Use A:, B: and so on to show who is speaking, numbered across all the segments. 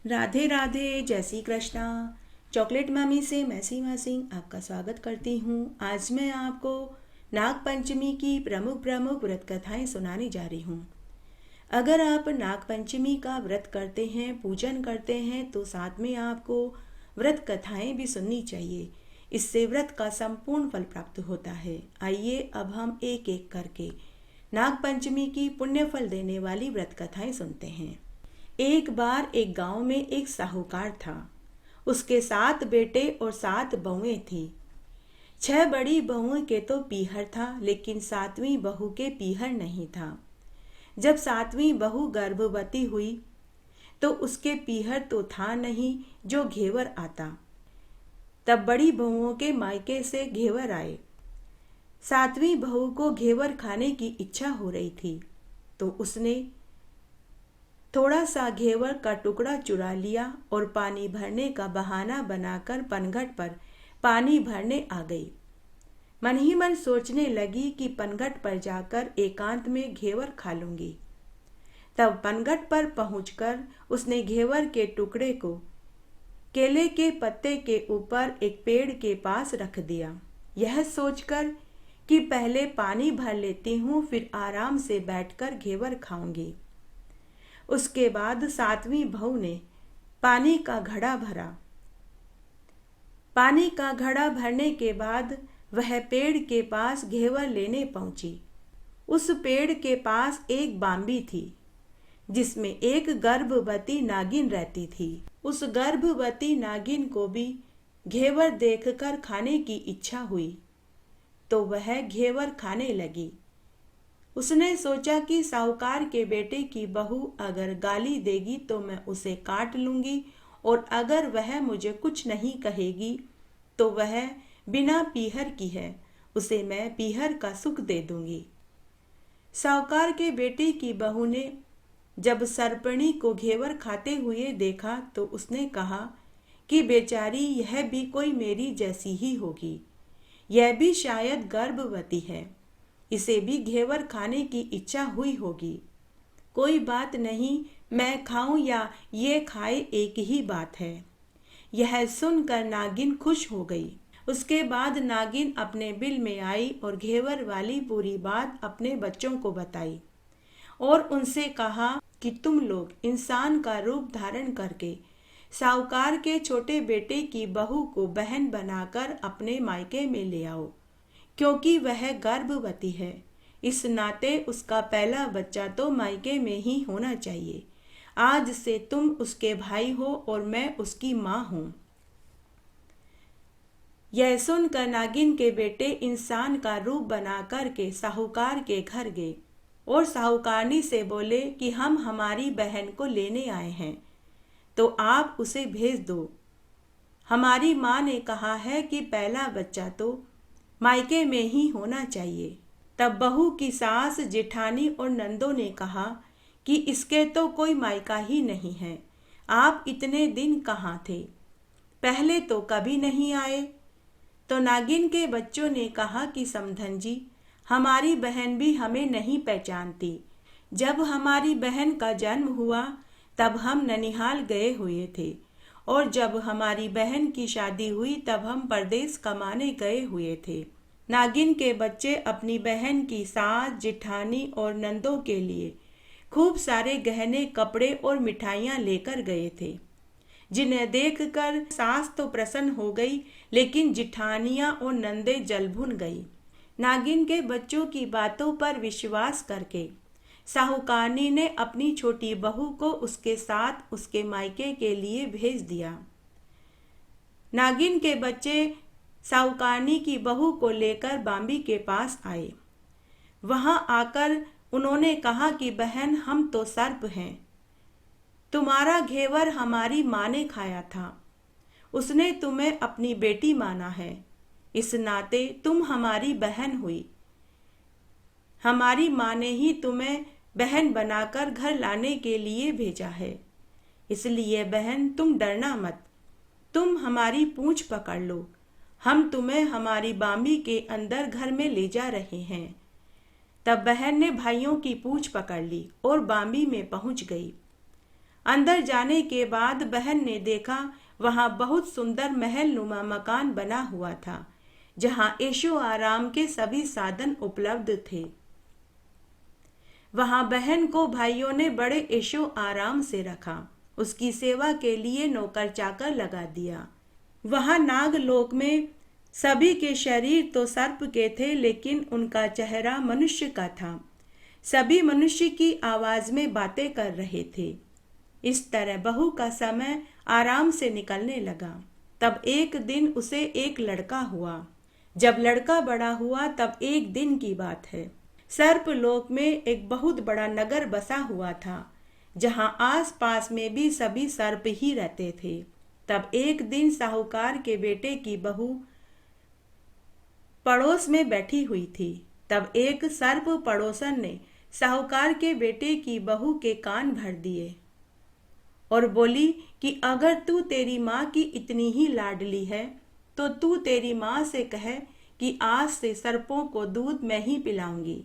A: राधे राधे, जय Shri Krishna. Chocolate mummy से मैं सीमा सिंह आपका स्वागत करती हूँ। आज मैं आपको नाग पंचमी की प्रमुख प्रमुख व्रत कथाएं सुनाने जा रही हूँ। अगर आप नाग पंचमी का व्रत करते हैं, पूजन करते हैं, तो साथ में आपको व्रत कथाएं भी सुननी चाहिए। इससे व्रत का संपूर्ण फल प्राप्त होता है। आइए अब हम एक एक करके नाग पंचमी की पुण्य फल देने वाली व्रत कथाएं सुनते हैं। एक बार एक गांव में एक साहूकार था। उसके 7 बेटे और 7 बहुएं थीं। 6 बड़ी बहुओं के तो पीहर था, लेकिन 7वीं बहू के पीहर नहीं था। जब 7वीं बहू गर्भवती हुई तो उसके पीहर तो था नहीं जो घेवर आता। तब बड़ी बहुओं के मायके से घेवर आए। 7वीं बहू को घेवर खाने की इच्छा हो रही थी, तो उसने थोड़ा सा घेवर का टुकड़ा चुरा लिया और पानी भरने का बहाना बनाकर पनघट पर पानी भरने आ गई। मन ही मन सोचने लगी कि पनघट पर जाकर एकांत में घेवर खा लूंगी। तब पनघट पर पहुंचकर उसने घेवर के टुकड़े को केले के पत्ते के ऊपर एक पेड़ के पास रख दिया, यह सोचकर कि पहले पानी भर लेती हूँ, फिर आराम से बैठकर घेवर खाऊंगी। उसके बाद 7वीं बहू ने पानी का घड़ा भरा। पानी का घड़ा भरने के बाद वह पेड़ के पास घेवर लेने पहुंची। उस पेड़ के पास एक बांबी थी, जिसमें एक गर्भवती नागिन रहती थी। उस गर्भवती नागिन को भी घेवर देखकर खाने की इच्छा हुई, तो वह घेवर खाने लगी। उसने सोचा कि साहूकार के बेटे की बहू अगर गाली देगी तो मैं उसे काट लूंगी, और अगर वह मुझे कुछ नहीं कहेगी तो वह बिना पीहर की है, उसे मैं पीहर का सुख दे दूंगी। साहूकार के बेटे की बहू ने जब सरपणी को घेवर खाते हुए देखा तो उसने कहा कि बेचारी, यह भी कोई मेरी जैसी ही होगी, यह भी शायद गर्भवती है, इसे भी घेवर खाने की इच्छा हुई होगी। कोई बात नहीं, मैं खाऊं या ये खाए, एक ही बात है। यह सुनकर नागिन खुश हो गई। उसके बाद नागिन अपने बिल में आई और घेवर वाली पूरी बात अपने बच्चों को बताई और उनसे कहा कि तुम लोग इंसान का रूप धारण करके साहूकार के छोटे बेटे की बहू को बहन बनाकर अपने मायके में ले आओ, क्योंकि वह गर्भवती है। इस नाते उसका पहला बच्चा तो मायके में ही होना चाहिए। आज से तुम उसके भाई हो और मैं उसकी माँ हूँ। यह सुनकर नागिन के बेटे इंसान का रूप बना करके साहूकार के घर गए और साहूकारनी से बोले कि हम हमारी बहन को लेने आए हैं, तो आप उसे भेज दो। हमारी माँ ने कहा है कि पहला बच्चा तो मायके में ही होना चाहिए। तब बहू की सास, जेठानी और नंदों ने कहा कि इसके तो कोई मायका ही नहीं है, आप इतने दिन कहाँ थे, पहले तो कभी नहीं आए। तो नागिन के बच्चों ने कहा कि समधन जी, हमारी बहन भी हमें नहीं पहचानती। जब हमारी बहन का जन्म हुआ तब हम ननिहाल गए हुए थे, और जब हमारी बहन की शादी हुई तब हम परदेश कमाने गए हुए थे। नागिन के बच्चे अपनी बहन की सास, जेठानी और नंदों के लिए खूब सारे गहने, कपड़े और मिठाइयाँ लेकर गए थे, जिन्हें देखकर सास तो प्रसन्न हो गई, लेकिन जिठानियाँ और नंदे जल भुन गई। नागिन के बच्चों की बातों पर विश्वास करके साहूकारनी ने अपनी छोटी बहू को उसके साथ उसके मायके के लिए भेज दिया। नागिन के बच्चे साहूकारनी की बहू को लेकर बांबी के पास आए। वहां आकर उन्होंने कहा कि बहन, हम तो सर्प हैं, तुम्हारा घेवर हमारी माँ ने खाया था, उसने तुम्हें अपनी बेटी माना है, इस नाते तुम हमारी बहन हुई। हमारी माँ ने ही तुम्हें बहन बनाकर घर लाने के लिए भेजा है, इसलिए बहन तुम डरना मत, तुम हमारी पूंछ पकड़ लो, हम तुम्हें हमारी बांबी के अंदर घर में ले जा रहे हैं। तब बहन ने भाइयों की पूंछ पकड़ ली और बांबी में पहुंच गई। अंदर जाने के बाद बहन ने देखा वहां बहुत सुंदर महल नुमा मकान बना हुआ था, जहां ऐशो आराम के सभी साधन उपलब्ध थे। वहां बहन को भाइयों ने बड़े ऐशो आराम से रखा। उसकी सेवा के लिए नौकर चाकर लगा दिया। वहां नागलोक में सभी के शरीर तो सर्प के थे, लेकिन उनका चेहरा मनुष्य का था। सभी मनुष्य की आवाज में बातें कर रहे थे। इस तरह बहू का समय आराम से निकलने लगा। तब एक दिन उसे एक लड़का हुआ। जब लड़का बड़ा हुआ तब एक दिन की बात है। सर्पलोक में एक बहुत बड़ा नगर बसा हुआ था, जहां आस पास में भी सभी सर्प ही रहते थे। तब एक दिन साहूकार के बेटे की बहू पड़ोस में बैठी हुई थी। तब एक सर्प पड़ोसन ने साहूकार के बेटे की बहू के कान भर दिए और बोली कि अगर तू तेरी माँ की इतनी ही लाडली है तो तू तेरी माँ से कह कि आज से सर्पों को दूध मैं ही पिलाऊंगी।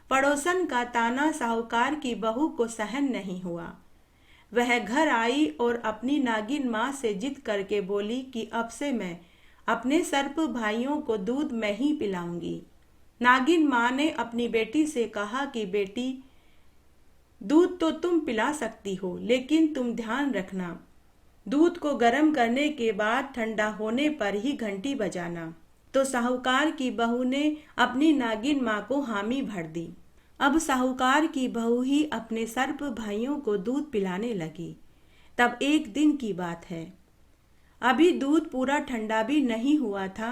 A: पड़ोसन का ताना साहूकार की बहू को सहन नहीं हुआ। वह घर आई और अपनी नागिन माँ से जिद करके बोली कि अब से मैं अपने सर्प भाइयों को दूध मैं ही पिलाऊंगी। नागिन माँ ने अपनी बेटी से कहा कि बेटी, दूध तो तुम पिला सकती हो, लेकिन तुम ध्यान रखना, दूध को गर्म करने के बाद ठंडा होने पर ही घंटी बजाना। तो साहूकार की बहू ने अपनी नागिन माँ को हामी भर दी। अब साहूकार की बहू ही अपने सर्प भाइयों को दूध पिलाने लगी। तब एक दिन की बात है। अभी दूध पूरा ठंडा भी नहीं हुआ था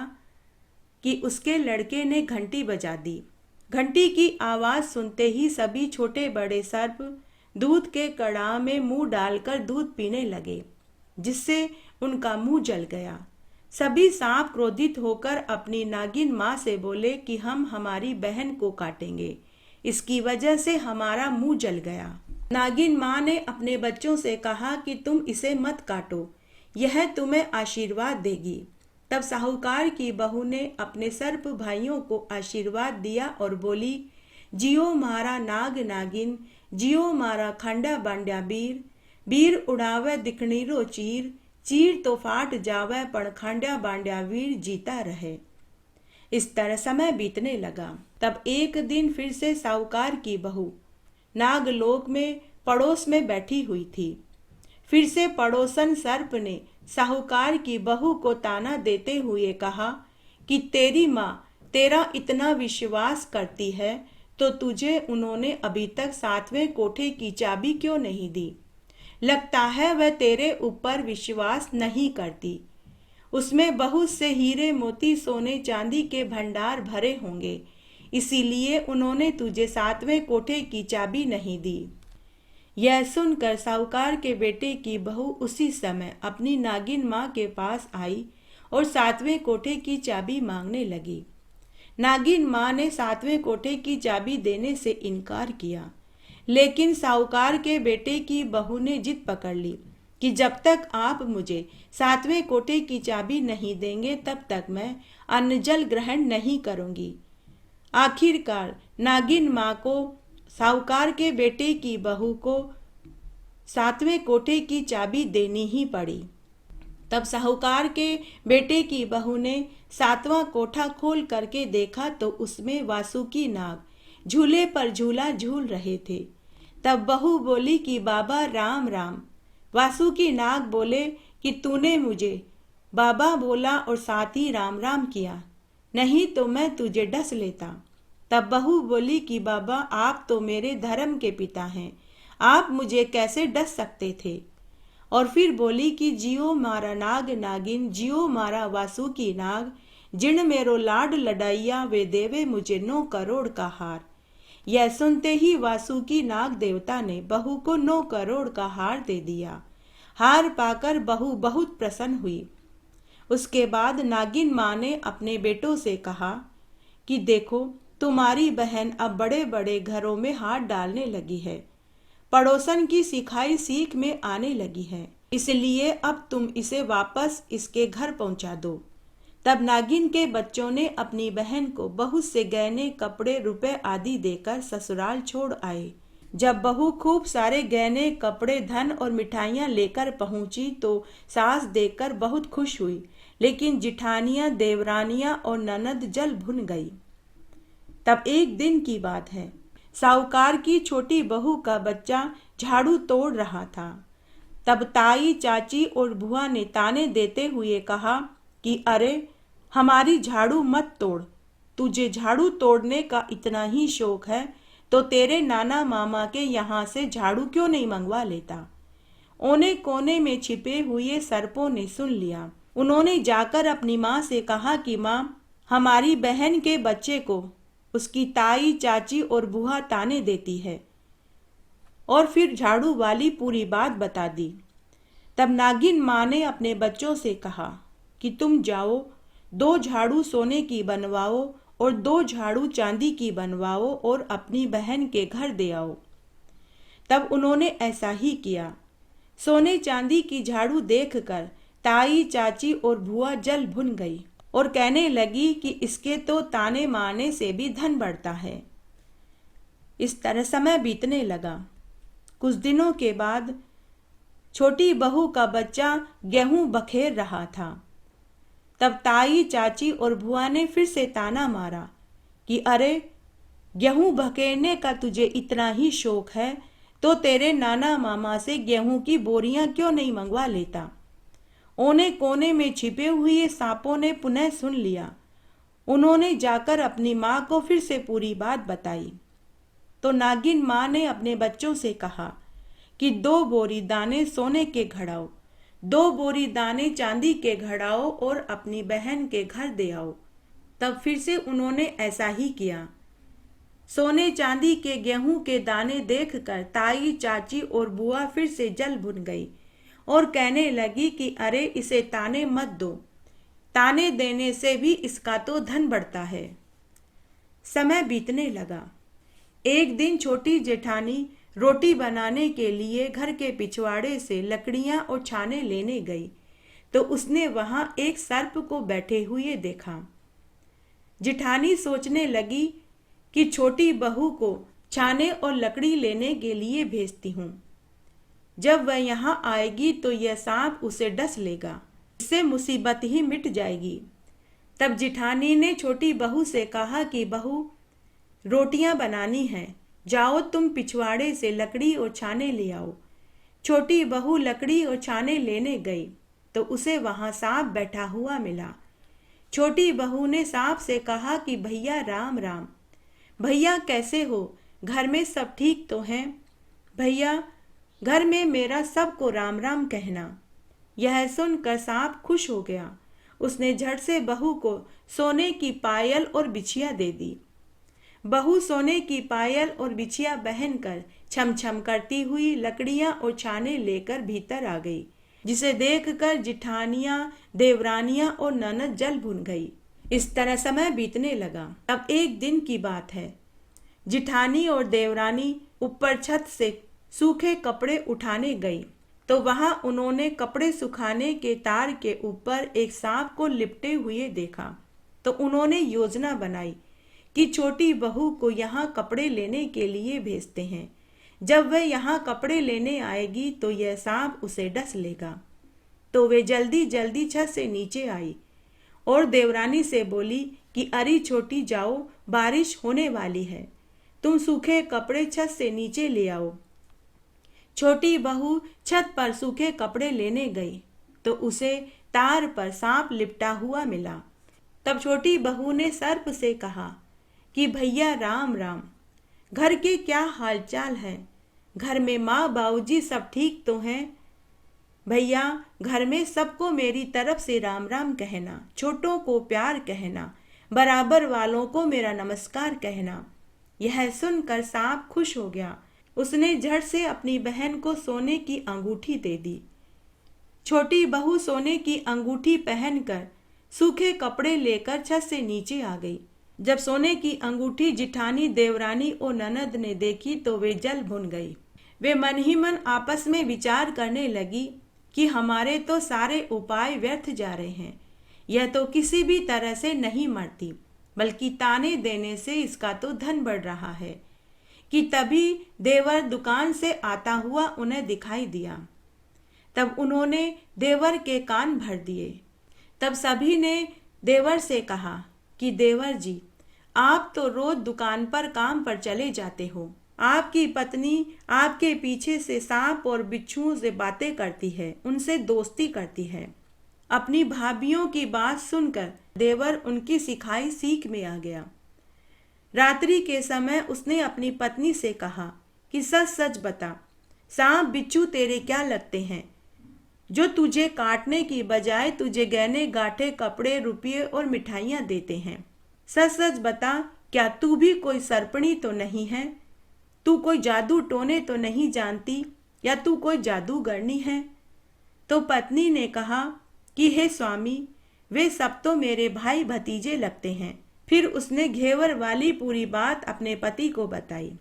A: कि उसके लड़के ने घंटी बजा दी। घंटी की आवाज सुनते ही सभी छोटे बड़े सर्प दूध के कड़ाह में मुंह डालकर दूध पीने लगे, जिससे उनका मुंह जल गया। सभी सांप क्रोधित होकर अपनी नागिन माँ से बोले कि हम हमारी बहन को काटेंगे, इसकी वजह से हमारा मुंह जल गया। नागिन माँ ने अपने बच्चों से कहा कि तुम इसे मत काटो, यह तुम्हें आशीर्वाद देगी। तब साहूकार की बहू ने अपने सर्प भाइयों को आशीर्वाद दिया और बोली, जियो मारा नाग नागिन, जियो मारा खांडा बांड्या बीर, बीर उड़ावे दिखणीरो चीर, चीर तो फाट जावे पण खांड्या बांड्या वीर जीता रहे। इस तरह समय बीतने लगा। तब एक दिन फिर से साहूकार की बहू नागलोक में पड़ोस में बैठी हुई थी। फिर से पड़ोसन सर्प ने साहूकार की बहू को ताना देते हुए कहा कि तेरी माँ तेरा इतना विश्वास करती है तो तुझे उन्होंने अभी तक 7वें कोठे की चाबी क्यों नहीं दी? लगता है वह तेरे ऊपर विश्वास नहीं करती। उसमें बहुत से हीरे मोती सोने चांदी के भंडार भरे होंगे, इसीलिए उन्होंने तुझे 7वें कोठे की चाबी नहीं दी। यह सुनकर साहूकार के बेटे की बहू उसी समय अपनी नागिन माँ के पास आई और 7वें कोठे की चाबी मांगने लगी। नागिन माँ ने 7वें कोठे की चाबी देने से इनकार किया, लेकिन साहूकार के बेटे की बहू ने जिद पकड़ ली कि जब तक आप मुझे 7वें कोठे की चाबी नहीं देंगे तब तक मैं अन्न जल ग्रहण नहीं करूंगी। आखिरकार नागिन माँ को साहूकार के बेटे की बहू को 7वें कोठे की चाबी देनी ही पड़ी। तब साहूकार के बेटे की बहू ने 7वां कोठा खोल करके देखा तो उसमें वासुकी नाग झूले पर झूला झूल रहे थे। तब बहू बोली कि बाबा राम राम। वासुकी नाग बोले कि तूने मुझे बाबा बोला और साथ ही राम राम किया, नहीं तो मैं तुझे डस लेता। तब बहू बोली कि बाबा आप तो मेरे धर्म के पिता हैं, आप मुझे कैसे डस सकते थे? और फिर बोली कि जियो मारा नाग नागिन, जियो मारा वासुकी नाग, जिन मेरो लाड लडाइया वे देवे मुझे 9 करोड़ का हार। यह सुनते ही वासुकी नाग देवता ने बहू को 9 करोड़ का हार दे दिया। हार पाकर बहू बहुत प्रसन्न हुई। उसके बाद नागिन माँ ने अपने बेटों से कहा कि देखो तुम्हारी बहन अब बड़े बड़े घरों में हाथ डालने लगी है, पड़ोसन की सिखाई सीख में आने लगी है, इसलिए अब तुम इसे वापस इसके घर पहुंचा दो। तब नागिन के बच्चों ने अपनी बहन को बहुत से गहने कपड़े रुपए आदि देकर ससुराल छोड़ आए। जब बहू खूब सारे गहने कपड़े धन और मिठाइयाँ लेकर पहुंची तो सास देखकर बहुत खुश हुई, लेकिन जिठानियाँ देवरानियाँ और ननद जल भुन गई। तब एक दिन की बात है, साहूकार की छोटी बहू का बच्चा झाड़ू तोड़ रहा था। तब ताई चाची और बुआ ने ताने देते हुए कहा कि अरे हमारी झाड़ू मत तोड़, तुझे झाड़ू तोड़ने का इतना ही शौक है तो तेरे नाना मामा के यहाँ से झाड़ू क्यों नहीं मंगवा लेता। ओने कोने में छिपे हुए सर्पों ने सुन लिया। उन्होंने जाकर अपनी माँ से कहा कि माँ, हमारी बहन के बच्चे को उसकी ताई चाची और बुआ ताने देती है, और फिर झाड़ू वाली पूरी बात बता दी। तब नागिन माँ ने अपने बच्चों से कहा कि तुम जाओ, 2 झाड़ू सोने की बनवाओ और 2 झाड़ू चांदी की बनवाओ और अपनी बहन के घर दे आओ। तब उन्होंने ऐसा ही किया। सोने चांदी की झाड़ू देखकर ताई चाची और बुआ जल भुन गई और कहने लगी कि इसके तो ताने मारने से भी धन बढ़ता है। इस तरह समय बीतने लगा। कुछ दिनों के बाद छोटी बहू का बच्चा गेहूं बखेर रहा था। तब ताई चाची और बुआ ने फिर से ताना मारा कि अरे गेहूं बखेरने का तुझे इतना ही शौक है तो तेरे नाना मामा से गेहूं की बोरियां क्यों नहीं मंगवा लेता। ओने कोने में छिपे हुए सांपों ने पुनः सुन लिया। उन्होंने जाकर अपनी माँ को फिर से पूरी बात बताई। तो नागिन माँ ने अपने बच्चों से कहा कि 2 बोरी दाने सोने के घड़ाओ, 2 बोरी दाने चांदी के घड़ाओ और अपनी बहन के घर दे आओ। तब फिर से उन्होंने ऐसा ही किया। सोने चांदी के गेहूं के दाने देखकर ताई चाची और बुआ फिर से जल भुन गई और कहने लगी कि अरे इसे ताने मत दो, ताने देने से भी इसका तो धन बढ़ता है। समय बीतने लगा। एक दिन छोटी जेठानी रोटी बनाने के लिए घर के पिछवाड़े से लकड़ियां और छाने लेने गई तो उसने वहां एक सर्प को बैठे हुए देखा। जेठानी सोचने लगी कि छोटी बहू को छाने और लकड़ी लेने के लिए भेजती हूँ। जब वह यहाँ आएगी तो यह सांप उसे डस लेगा, इससे मुसीबत ही मिट जाएगी। तब जेठानी ने छोटी बहू से कहा कि बहू, रोटियां बनानी हैं, जाओ तुम पिछवाड़े से लकड़ी और छाने ले आओ। छोटी बहू लकड़ी और छाने लेने गई तो उसे वहां सांप बैठा हुआ मिला। छोटी बहू ने सांप से कहा कि भैया राम राम। भैया कैसे हो, घर में सब ठीक तो हैं? भैया घर में मेरा सबको राम राम कहना। यह सुनकर सांप खुश हो गया। उसने झट से बहू को सोने की पायल और बिछिया दे दी। बहू सोने की पायल और बिछिया पहनकर छम छम करती हुई लकड़ियां और छाने लेकर भीतर आ गई, जिसे देखकर जिठानियां देवरानियां और ननद जल भुन गई। इस तरह समय बीतने लगा। अब एक दिन की बात है, जिठानी और देवरानी ऊपर छत से सूखे कपड़े उठाने गई तो वहां उन्होंने कपड़े सुखाने के तार के ऊपर एक सांप को लिपटे हुए देखा। तो उन्होंने योजना बनाई कि छोटी बहू को यहाँ कपड़े लेने के लिए भेजते हैं। जब वह यहाँ कपड़े लेने आएगी तो यह सांप उसे डस लेगा। तो वे जल्दी जल्दी छत से नीचे आई और देवरानी से बोली कि अरे छोटी जाओ, बारिश होने वाली है, तुम सूखे कपड़े छत से नीचे ले आओ। छोटी बहू छत पर सूखे कपड़े लेने गई तो उसे तार पर सांप लिपटा हुआ मिला। तब छोटी बहू ने सर्प से कहा कि भैया राम राम, घर के क्या हालचाल है? घर में माँ बाबूजी सब ठीक तो हैं? भैया घर में सबको मेरी तरफ से राम राम कहना, छोटों को प्यार कहना, बराबर वालों को मेरा नमस्कार कहना। यह सुनकर सांप खुश हो गया। उसने झट से अपनी बहन को सोने की अंगूठी दे दी। छोटी बहू सोने की अंगूठी पहनकर सूखे कपड़े लेकर छत से नीचे आ गई। जब सोने की अंगूठी जिठानी देवरानी और ननद ने देखी तो वे जल भुन गई। वे मन ही मन आपस में विचार करने लगी कि हमारे तो सारे उपाय व्यर्थ जा रहे हैं। यह तो किसी भी तरह से नहीं मरती, बल्कि ताने देने से इसका तो धन बढ़ रहा है। कि तभी देवर दुकान से आता हुआ उन्हें दिखाई दिया। तब उन्होंने देवर के कान भर दिए। तब सभी ने देवर से कहा कि देवर जी, आप तो रोज दुकान पर काम पर चले जाते हो। आपकी पत्नी आपके पीछे से सांप और बिच्छुओं से बातें करती है, उनसे दोस्ती करती है। अपनी भाभियों की बात सुनकर देवर उनकी सिखाई सीख में आ गया। रात्रि के समय उसने अपनी पत्नी से कहा कि सच सच बता, सांप बिच्छू तेरे क्या लगते हैं, जो तुझे काटने की बजाय तुझे गहने गांठे कपड़े रुपये और मिठाइयाँ देते हैं। सच सच बता, क्या तू भी कोई सर्पणी तो नहीं है? तू कोई जादू टोने तो नहीं जानती, या तू कोई जादूगरनी है? तो पत्नी ने कहा कि हे स्वामी, वे सब तो मेरे भाई भतीजे लगते हैं। फिर उसने घेवर वाली पूरी बात अपने पति को बताई।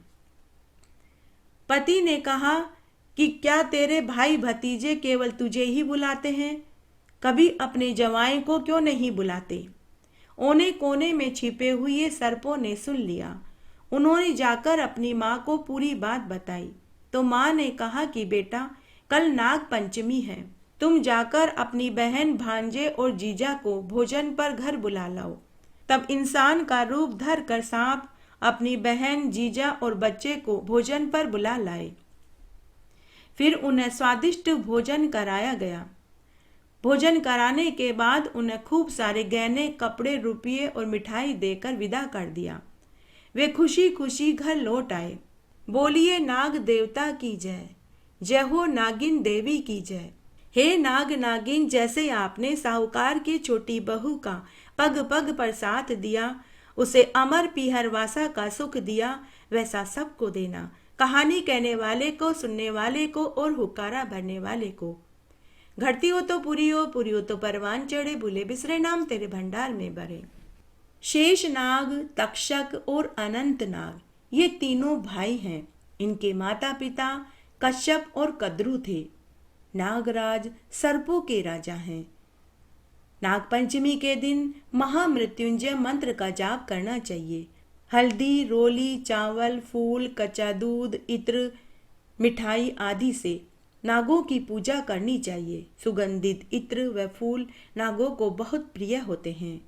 A: पति ने कहा कि क्या तेरे भाई भतीजे केवल तुझे ही बुलाते हैं? कभी अपने जवाई को क्यों नहीं बुलाते? ओने कोने में छिपे हुए सर्पों ने सुन लिया। उन्होंने जाकर अपनी माँ को पूरी बात बताई। तो माँ ने कहा कि बेटा, कल नाग पंचमी है, तुम जाकर अपनी बहन भांजे और जीजा को भोजन पर घर बुला लाओ। तब इंसान का रूप धर कर सांप अपनी बहन जीजा और बच्चे को भोजन पर बुला लाए। फिर उन्हें स्वादिष्ट भोजन कराया गया। भोजन कराने के बाद उन्हें खूब सारे गहने कपड़े रुपये और मिठाई देकर विदा कर दिया। वे खुशी खुशी घर लौट आए। बोलिए नाग देवता की जय, जय हो नागिन देवी की जय। हे नाग नागिन, जैसे आपने साहूकार की छोटी बहू का पग पग पर साथ दिया, उसे अमर पीहरवासा का सुख दिया, वैसा सबको देना। कहानी कहने वाले को, सुनने वाले को और हुक्कारा भरने वाले को। घटती हो तो पूरी हो, पूरी हो तो परवान चढ़े, भूले बिसरे नाम तेरे भंडार में भरे। शेष नाग, तक्षक और अनंत नाग, ये तीनों भाई हैं। इनके माता पिता कश्यप और कद्रु थे। नागराज सर्पों के राजा हैं। नागपंचमी के दिन महामृत्युंजय मंत्र का जाप करना चाहिए। हल्दी, रोली, चावल, फूल, कच्चा दूध, इत्र, मिठाई आदि से नागों की पूजा करनी चाहिए। सुगंधित इत्र व फूल नागों को बहुत प्रिय होते हैं।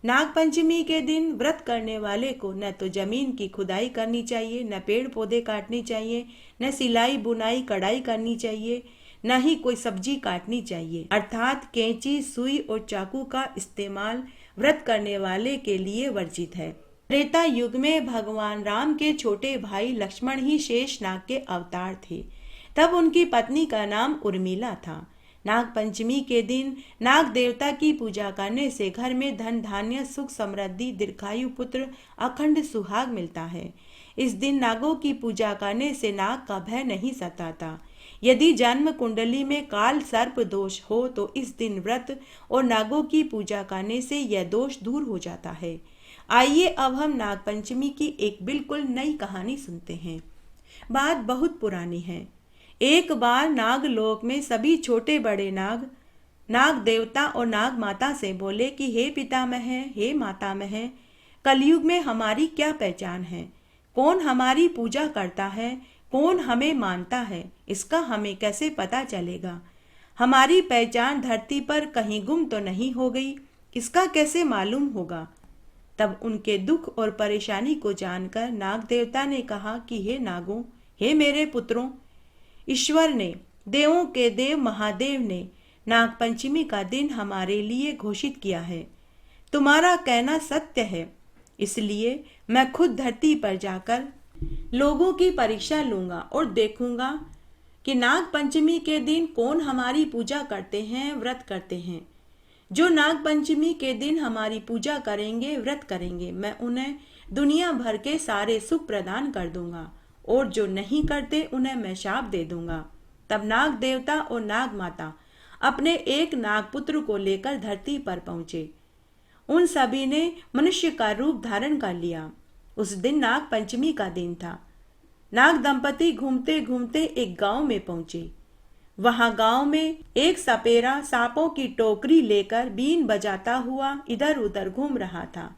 A: नागपंचमी के दिन व्रत करने वाले को न तो जमीन की खुदाई करनी चाहिए, न पेड़ पौधे काटने चाहिए, न सिलाई बुनाई कढ़ाई करनी चाहिए, न ही कोई सब्जी काटनी चाहिए। अर्थात कैंची, सुई और चाकू का इस्तेमाल व्रत करने वाले के लिए वर्जित है। त्रेता युग में भगवान राम के छोटे भाई लक्ष्मण ही शेष नाग के अवतार थे। तब उनकी पत्नी का नाम उर्मिला था। नागपंचमी के दिन नाग देवता की पूजा करने से घर में धन धान्य सुख समृद्धि दीर्घायु पुत्र अखंड सुहाग मिलता है। इस दिन नागों की पूजा करने से नाग का भय नहीं सताता। यदि जन्म कुंडली में काल सर्प दोष हो तो इस दिन व्रत और नागों की पूजा करने से यह दोष दूर हो जाता है। आइए अब हम नागपंचमी की एक बिल्कुल नई कहानी सुनते हैं। बात बहुत पुरानी है। एक बार नागलोक में सभी छोटे बड़े नाग नाग देवता और नाग माता से बोले कि हे पितामह, हे मातामह, कलयुग में हमारी क्या पहचान है? कौन हमारी पूजा करता है, कौन हमें मानता है, इसका हमें कैसे पता चलेगा? हमारी पहचान धरती पर कहीं गुम तो नहीं हो गई, इसका कैसे मालूम होगा? तब उनके दुख और परेशानी को जानकर नाग देवता ने कहा कि हे नागों, हे मेरे पुत्रों, ईश्वर ने, देवों के देव महादेव ने नागपंचमी का दिन हमारे लिए घोषित किया है। तुम्हारा कहना सत्य है, इसलिए मैं खुद धरती पर जाकर लोगों की परीक्षा लूंगा और देखूंगा कि नागपंचमी के दिन कौन हमारी पूजा करते हैं, व्रत करते हैं। जो नागपंचमी के दिन हमारी पूजा करेंगे, व्रत करेंगे, मैं उन्हें दुनिया भर के सारे सुख प्रदान कर दूंगा, और जो नहीं करते उन्हें मैं शाप दे दूंगा। तब नाग देवता और नाग माता अपने एक नागपुत्र को लेकर धरती पर पहुंचे। उन सभी ने मनुष्य का रूप धारण कर लिया। उस दिन नाग पंचमी का दिन था। नाग दंपति घूमते घूमते एक गांव में पहुंचे। वहां गांव में एक सपेरा सांपों की टोकरी लेकर बीन बजाता हुआ इधर उधर घूम रहा था।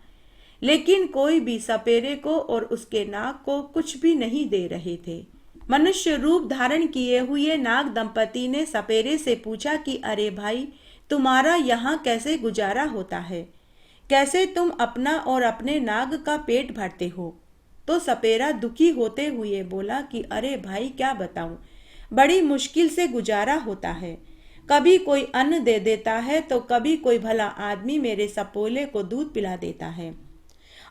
A: लेकिन कोई भी सपेरे को और उसके नाग को कुछ भी नहीं दे रहे थे। मनुष्य रूप धारण किए हुए नाग दंपति ने सपेरे से पूछा कि अरे भाई, तुम्हारा यहाँ कैसे गुजारा होता है? कैसे तुम अपना और अपने नाग का पेट भरते हो? तो सपेरा दुखी होते हुए बोला कि अरे भाई, क्या बताऊं, बड़ी मुश्किल से गुजारा होता है। कभी कोई अन्न दे देता है तो कभी कोई भला आदमी मेरे सपोले को दूध पिला देता है,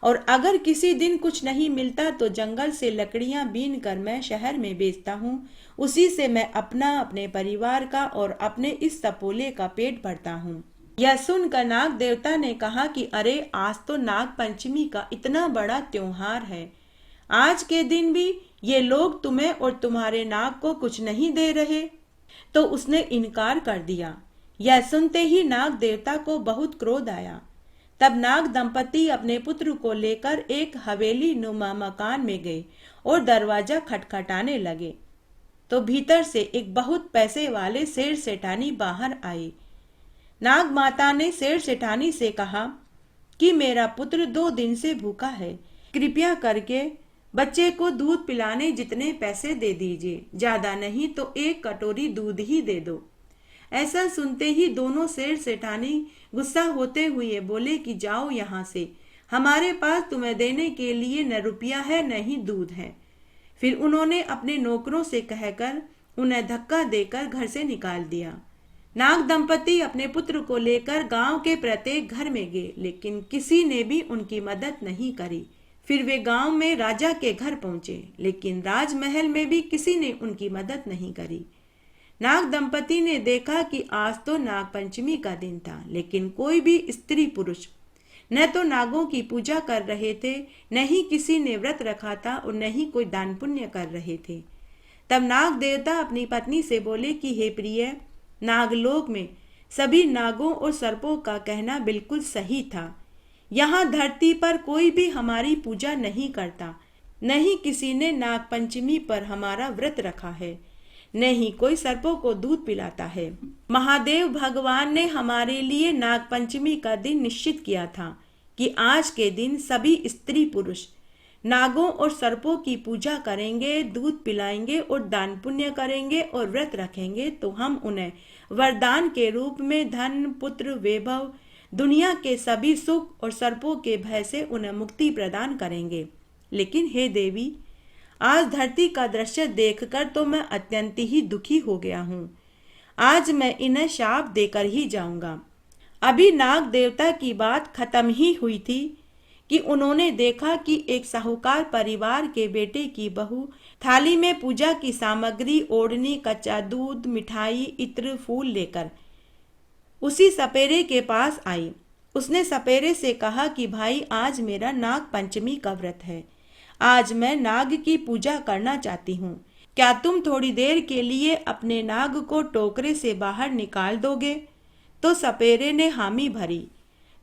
A: और अगर किसी दिन कुछ नहीं मिलता तो जंगल से लकड़ियां बीन कर मैं शहर में बेचता हूँ। उसी से मैं अपना, अपने परिवार का और अपने इस सपोले का पेट भरता हूँ। यह सुनकर नाग देवता ने कहा कि अरे, आज तो नाग पंचमी का इतना बड़ा त्योहार है, आज के दिन भी ये लोग तुम्हें और तुम्हारे नाग को कुछ नहीं दे रहे। तो उसने इनकार कर दिया। यह सुनते ही नाग देवता को बहुत क्रोध आया। तब नाग दंपति अपने पुत्र को लेकर एक हवेली नुमा मकान में गए और दरवाजा खटखटाने लगे। तो भीतर से एक बहुत पैसे वाले सेठ सेठानी बाहर आए। नाग माता ने सेठ सेठानी से कहा कि मेरा पुत्र 2 दिन से भूखा है, कृपया करके बच्चे को दूध पिलाने जितने पैसे दे दीजिए, ज्यादा नहीं तो 1 कटोरी दूध ही दे दो। ऐसा सुनते ही दोनों सेठ सेठानी गुस्सा होते हुए बोले कि जाओ यहाँ से, हमारे पास तुम्हें देने के लिए न रुपया है न ही दूध है। फिर उन्होंने अपने नौकरों से कहकर उन्हें धक्का देकर घर से निकाल दिया। नाग दंपति अपने पुत्र को लेकर गांव के प्रत्येक घर में गए, लेकिन किसी ने भी उनकी मदद नहीं करी। फिर वे गांव में राजा के घर पहुंचे, लेकिन राजमहल में भी किसी ने उनकी मदद नहीं करी। नाग दंपति ने देखा कि आज तो नाग पंचमी का दिन था, लेकिन कोई भी स्त्री पुरुष न तो नागों की पूजा कर रहे थे, न ही किसी ने व्रत रखा था और न ही कोई दान पुण्य कर रहे थे। तब नाग देवता अपनी पत्नी से बोले कि हे प्रिय, नागलोक में सभी नागों और सर्पों का कहना बिल्कुल सही था। यहाँ धरती पर कोई भी हमारी पूजा नहीं करता, न ही किसी ने नाग पंचमी पर हमारा व्रत रखा है, न ही कोई सर्पों को दूध पिलाता है। महादेव भगवान ने हमारे लिए नाग पंचमी का दिन निश्चित किया था कि आज के दिन सभी स्त्री पुरुष नागों और सर्पों की पूजा करेंगे, दूध पिलाएंगे और दान पुण्य करेंगे और व्रत रखेंगे, तो हम उन्हें वरदान के रूप में धन, पुत्र, वैभव, दुनिया के सभी सुख और सर्पों के भय से उन्हें मुक्ति प्रदान करेंगे। लेकिन हे देवी, आज धरती का दृश्य देखकर तो मैं अत्यंत ही दुखी हो गया हूँ। आज मैं इन्हें शाप देकर ही जाऊंगा। अभी नाग देवता की बात खत्म ही हुई थी कि उन्होंने देखा कि एक साहूकार परिवार के बेटे की बहू थाली में पूजा की सामग्री, ओढ़नी, कच्चा दूध, मिठाई, इत्र, फूल लेकर उसी सपेरे के पास आई। उसने सपेरे से कहा कि भाई, आज मेरा नाग पंचमी का व्रत है, आज मैं नाग की पूजा करना चाहती हूँ। क्या तुम थोड़ी देर के लिए अपने नाग को टोकरे से बाहर निकाल दोगे? तो सपेरे ने हामी भरी।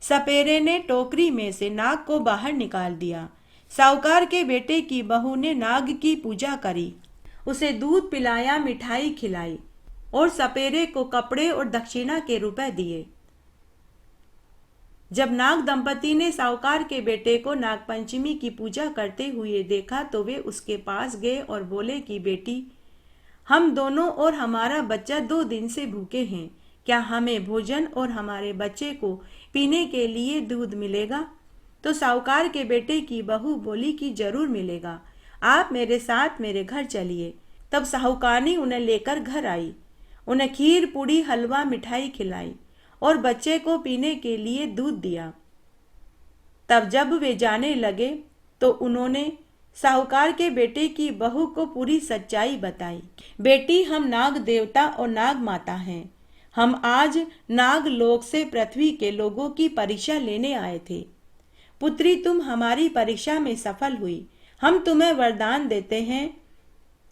A: सपेरे ने टोकरी में से नाग को बाहर निकाल दिया। साहूकार के बेटे की बहू ने नाग की पूजा करी, उसे दूध पिलाया, मिठाई खिलाई और सपेरे को कपड़े और दक्षिणा के रुपए दिए। जब नाग दंपति ने साहूकार के बेटे को नागपंचमी की पूजा करते हुए देखा तो वे उसके पास गए और बोले कि बेटी, हम दोनों और हमारा बच्चा 2 दिन से भूखे हैं, क्या हमें भोजन और हमारे बच्चे को पीने के लिए दूध मिलेगा? तो साहूकार के बेटे की बहू बोली कि जरूर मिलेगा, आप मेरे साथ मेरे घर चलिए। तब साहूकारनी उन्हें लेकर घर आई, उन्हें खीर, पूड़ी, हलवा, मिठाई खिलाई और बच्चे को पीने के लिए दूध दिया। तब जब वे जाने लगे तो उन्होंने साहूकार के बेटे की बहू को पूरी सच्चाई बताई। बेटी, हम नाग देवता और नाग माता हैं। हम आज नाग लोक से पृथ्वी के लोगों की परीक्षा लेने आए थे। पुत्री, तुम हमारी परीक्षा में सफल हुई। हम तुम्हें वरदान देते हैं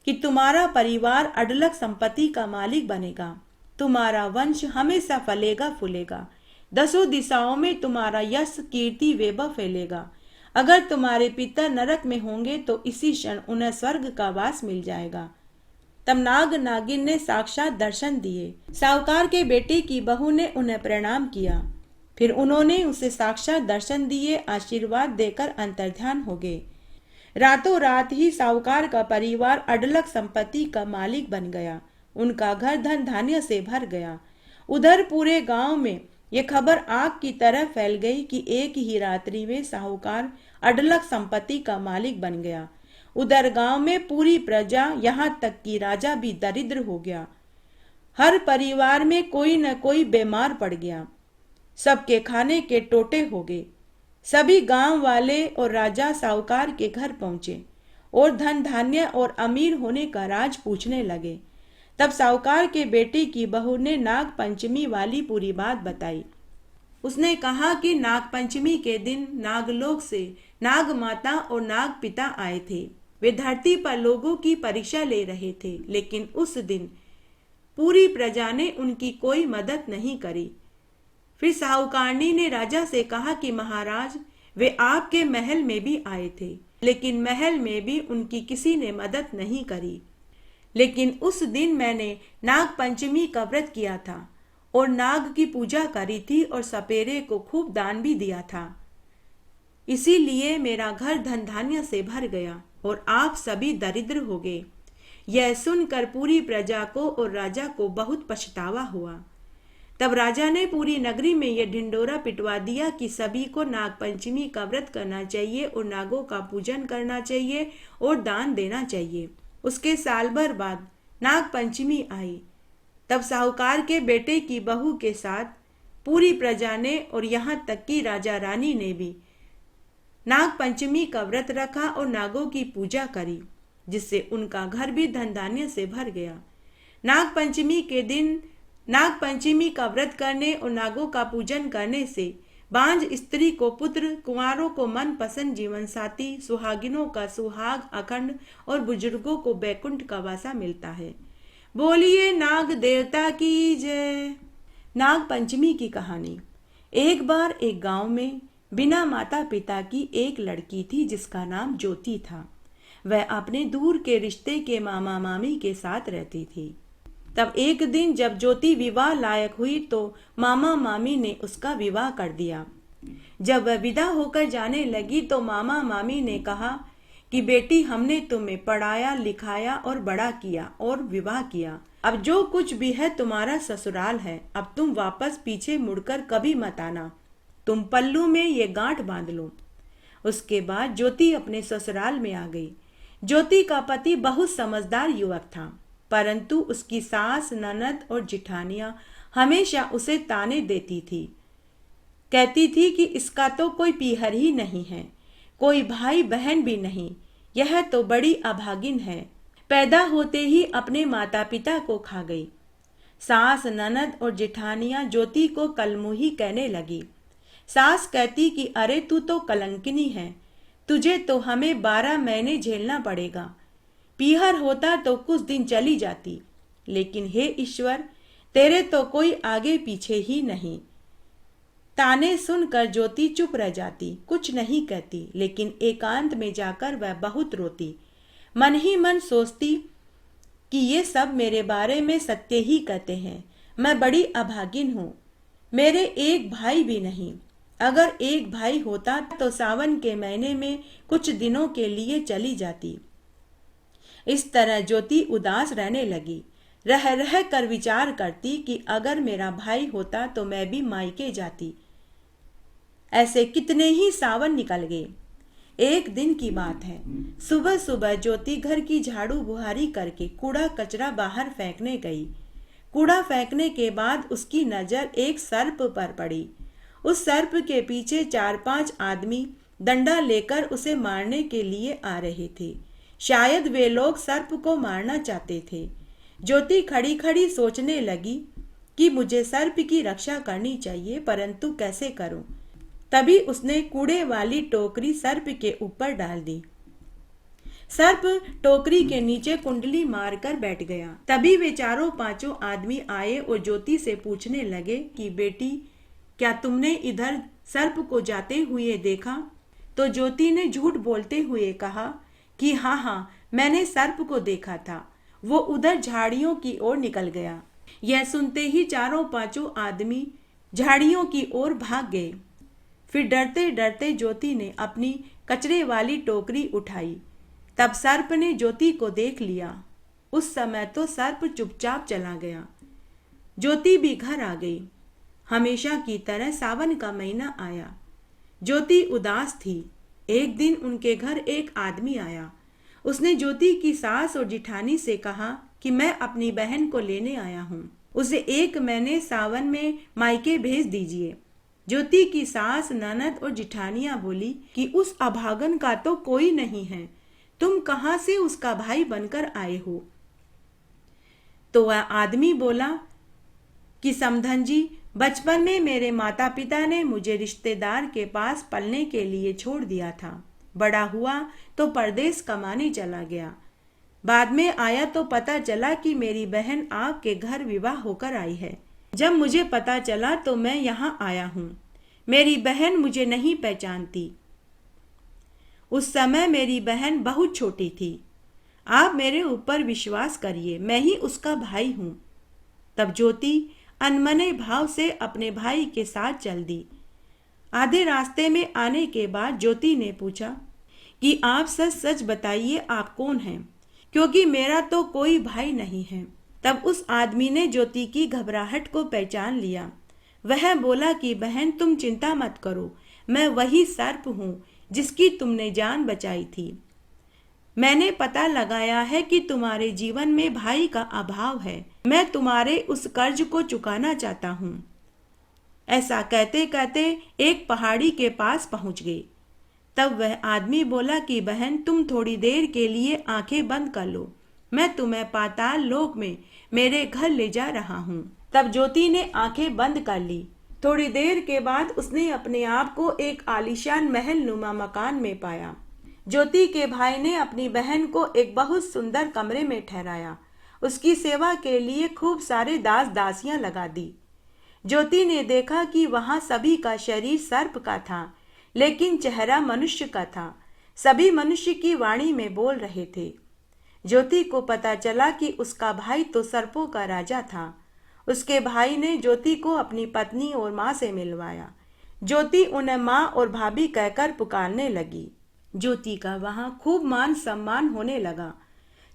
A: कि तुम्हारा परिवार अढलक संपत्ति का मालिक बनेगा, तुम्हारा वंश हमेशा फलेगा फूलेगा, 10 दिशाओं में तुम्हारा यश, कीर्ति, वैभव फैलेगा। अगर तुम्हारे पिता नरक में होंगे तो इसी क्षण उन्हें स्वर्ग का वास मिल जाएगा। तब नाग नागिन ने साक्षात दर्शन दिए। साहूकार के बेटे की बहू ने उन्हें प्रणाम किया। फिर उन्होंने उसे साक्षात दर्शन दिए, आशीर्वाद देकर अंतर्ध्यान हो गए। रातों रात ही साहूकार का परिवार अढलक संपत्ति का मालिक बन गया। उनका घर धन धान्य से भर गया। उधर पूरे गांव में यह खबर आग की तरह फैल गई कि एक ही रात्रि में साहूकार अढलक संपत्ति का मालिक बन गया। उधर गांव में पूरी प्रजा, यहाँ तक कि राजा भी दरिद्र हो गया। हर परिवार में कोई न कोई बीमार पड़ गया। सबके खाने के टोटे हो गए। सभी गांव वाले और राजा साहूकार के घर पहुंचे और धन धान्य और अमीर होने का राज पूछने लगे। तब साहूकार के बेटे की बहू ने नाग पंचमी वाली पूरी बात बताई। उसने कहा कि नाग पंचमी के दिन नागलोक से नाग माता और नाग पिता आए थे। वे धरती पर लोगों की परीक्षा ले रहे थे, लेकिन उस दिन पूरी प्रजा ने उनकी कोई मदद नहीं करी। फिर साहूकारनी ने राजा से कहा कि महाराज, वे आपके महल में भी आए थे, लेकिन महल में भी उनकी किसी ने मदद नहीं करी। लेकिन उस दिन मैंने नाग पंचमी का व्रत किया था और नाग की पूजा करी थी और सपेरे को खूब दान भी दिया था। इसीलिए मेरा घर धन धान्य से भर गया और आप सभी दरिद्र हो गए। यह सुनकर पूरी प्रजा को और राजा को बहुत पछतावा हुआ। तब राजा ने पूरी नगरी में यह ढिंडोरा पिटवा दिया कि सभी को नाग पंचमी का व्रत करना चाहिए और नागों का पूजन करना चाहिए और दान देना चाहिए। उसके साल भर बाद नाग पंचमी आई। तब साहूकार के बेटे की बहू के साथ पूरी प्रजा ने और यहाँ तक कि राजा रानी ने भी नाग पंचमी का व्रत रखा और नागों की पूजा करी, जिससे उनका घर भी धन धान्य से भर गया। नाग पंचमी के दिन नाग पंचमी का व्रत करने और नागों का पूजन करने से बांझ स्त्री को पुत्र, कुंवारों को मन पसंद जीवन साथी, सुहागिनों का सुहाग अखंड और बुजुर्गों को बैकुंठ का वासा मिलता है। बोलिए नाग देवता की जय। नाग पंचमी की कहानी। एक बार एक गांव में बिना माता पिता की एक लड़की थी जिसका नाम ज्योति था। वह अपने दूर के रिश्ते के मामा मामी के साथ रहती थी। तब एक दिन जब ज्योति विवाह लायक हुई तो मामा मामी ने उसका विवाह कर दिया। जब वह विदा होकर जाने लगी तो मामा मामी ने कहा कि बेटी, हमने तुम्हें पढ़ाया लिखाया और बड़ा किया और विवाह किया। अब जो कुछ भी है तुम्हारा ससुराल है। अब तुम वापस पीछे मुड़कर कभी मत आना। तुम पल्लू में ये गांठ बांध लो। उसके बाद ज्योति अपने ससुराल में आ गई। ज्योति का पति बहुत समझदार युवक था, परंतु उसकी सास, ननद और जिठानियां हमेशा उसे ताने देती थी। कहती थी कि इसका तो कोई पीहर ही नहीं है, कोई भाई बहन भी नहीं, यह तो बड़ी अभागिन है। पैदा होते ही अपने माता पिता को खा गई। सास, ननद और जिठानियां ज्योति को कलमुही कहने लगी। सास कहती कि अरे तू तो कलंकिनी है, तुझे तो हमें 12 महीने झेलना पड़ेगा। पीहर होता तो कुछ दिन चली जाती, लेकिन हे ईश्वर, तेरे तो कोई आगे पीछे ही नहीं। ताने सुनकर ज्योति चुप रह जाती, कुछ नहीं कहती, लेकिन एकांत में जाकर वह बहुत रोती। मन ही मन सोचती कि ये सब मेरे बारे में सत्य ही कहते हैं। मैं बड़ी अभागिन हूँ। मेरे एक भाई भी नहीं। अगर एक भाई होता तो सावन के महीने में कुछ दिनों के लिए चली जाती। इस तरह ज्योति उदास रहने लगी। रह रह कर विचार करती कि अगर मेरा भाई होता तो मैं भी मायके जाती। ऐसे कितने ही सावन निकल गए। एक दिन की बात है, सुबह सुबह ज्योति घर की झाड़ू बुहारी करके कूड़ा कचरा बाहर फेंकने गई। कूड़ा फेंकने के बाद उसकी नजर एक सर्प पर पड़ी। उस सर्प के पीछे 4-5 आदमी डंडा लेकर उसे मारने के लिए आ रहे थे। शायद वे लोग सर्प को मारना चाहते थे। ज्योति खड़ी खड़ी सोचने लगी कि मुझे सर्प की रक्षा करनी चाहिए, परंतु कैसे करूं? तभी उसने कूड़े वाली टोकरी सर्प के ऊपर डाल दी। सर्प टोकरी के नीचे कुंडली मारकर बैठ गया। तभी वे 4-5 आदमी आए और ज्योति से पूछने लगे कि बेटी, क्या तुमने इधर सर्प को जाते हुए देखा? तो ज्योति ने झूठ बोलते हुए कहा कि हाँ, मैंने सर्प को देखा था, वो उधर झाड़ियों की ओर निकल गया। यह सुनते ही 4-5 आदमी झाड़ियों की ओर भाग गए। फिर डरते डरते ज्योति ने अपनी कचरे वाली टोकरी उठाई। तब सर्प ने ज्योति को देख लिया। उस समय तो सर्प चुपचाप चला गया। ज्योति भी घर आ गई। हमेशा की तरह सावन का महीना आया। ज्योति उदास थी। एक दिन उनके घर एक आदमी आया। उसने ज्योति की सास और जिठानी से कहा कि मैं अपनी बहन को लेने आया हूँ। उसे 1 महीने सावन में मायके भेज दीजिए। ज्योति की सास, ननद और जिठानियां बोली कि उस अभागन का तो कोई नहीं है, तुम कहाँ से उसका भाई बनकर आए हो। तो वह आदमी बोला कि समधन जी, बचपन में मेरे माता पिता ने मुझे रिश्तेदार के पास पलने के लिए छोड़ दिया था। बड़ा हुआ तो परदेश कमाने चला गया। बाद में आया तो पता चला कि मेरी बहन आपके घर विवाह होकर आई है। जब मुझे पता चला तो मैं यहाँ आया हूँ। मेरी बहन मुझे नहीं पहचानती। उस समय मेरी बहन बहुत छोटी थी। आप मेरे ऊपर विश्वास करिए, मैं ही उसका भाई हूँ। तब ज्योति अनमने भाव से अपने भाई के साथ चल दी। आधे रास्ते में आने के बाद ज्योति ने पूछा कि आप सच सच बताइए, आप कौन हैं, क्योंकि मेरा तो कोई भाई नहीं है। तब उस आदमी ने ज्योति की घबराहट को पहचान लिया। वह बोला कि बहन, तुम चिंता मत करो, मैं वही सर्प हूँ जिसकी तुमने जान बचाई थी। मैंने पता लगाया है कि तुम्हारे जीवन में भाई का अभाव है। मैं तुम्हारे उस कर्ज को चुकाना चाहता हूँ। ऐसा कहते कहते एक पहाड़ी के पास पहुँच गए। तब वह आदमी बोला कि बहन, तुम थोड़ी देर के लिए आंखें बंद कर लो, मैं तुम्हें पाताल लोक में मेरे घर ले जा रहा हूँ। तब ज्योति ने आंखें बंद कर ली। थोड़ी देर के बाद उसने अपने आप को एक आलीशान महल नुमा मकान में पाया। ज्योति के भाई ने अपनी बहन को एक बहुत सुंदर कमरे में ठहराया। उसकी सेवा के लिए खूब सारे दास दासियां लगा दी। ज्योति ने देखा कि वहां सभी का शरीर सर्प का था, लेकिन चेहरा मनुष्य का था। सभी मनुष्य की वाणी में बोल रहे थे। ज्योति को पता चला कि उसका भाई तो सर्पों का राजा था। उसके भाई ने ज्योति को अपनी पत्नी और माँ से मिलवाया। ज्योति उन्हें माँ और भाभी कहकर पुकारने लगी। ज्योति का वहां खूब मान सम्मान होने लगा।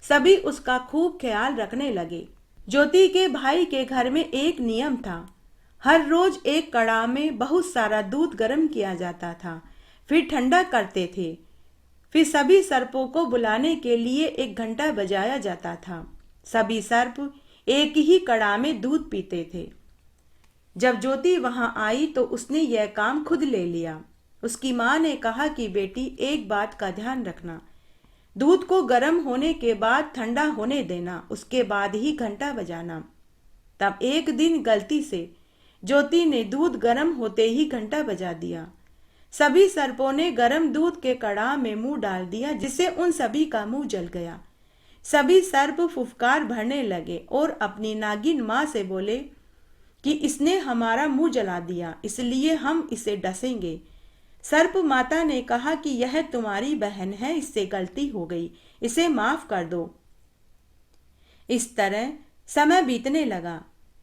A: सभी उसका खूब ख्याल रखने लगे। ज्योति के भाई के घर में एक नियम था। हर रोज एक कड़ाह में बहुत सारा दूध गर्म किया जाता था, फिर ठंडा करते थे। फिर सभी सर्पों को बुलाने के लिए एक घंटा बजाया जाता था। सभी सर्प एक ही कड़ाह में दूध पीते थे। जब ज्योति वहां आई तो उसने यह काम खुद ले लिया। उसकी माँ ने कहा कि बेटी, एक बात का ध्यान रखना, दूध को गर्म होने के बाद ठंडा होने देना, उसके बाद ही घंटा बजाना। तब एक दिन गलती से ज्योति ने दूध गर्म होते ही घंटा बजा दिया। सभी सर्पों ने गर्म दूध के कड़ाह में मुंह डाल दिया, जिससे उन सभी का मुंह जल गया। सभी सर्प फुफकार भरने लगे और अपनी नागिन माँ से बोले कि इसने हमारा मुंह जला दिया, इसलिए हम इसे डसेंगे। सर्प माता ने कहा कि यह तुम्हारी बहन है, इससे गलती हो गई, इसे माफ कर दो। इस तरह समय बीतने लगा।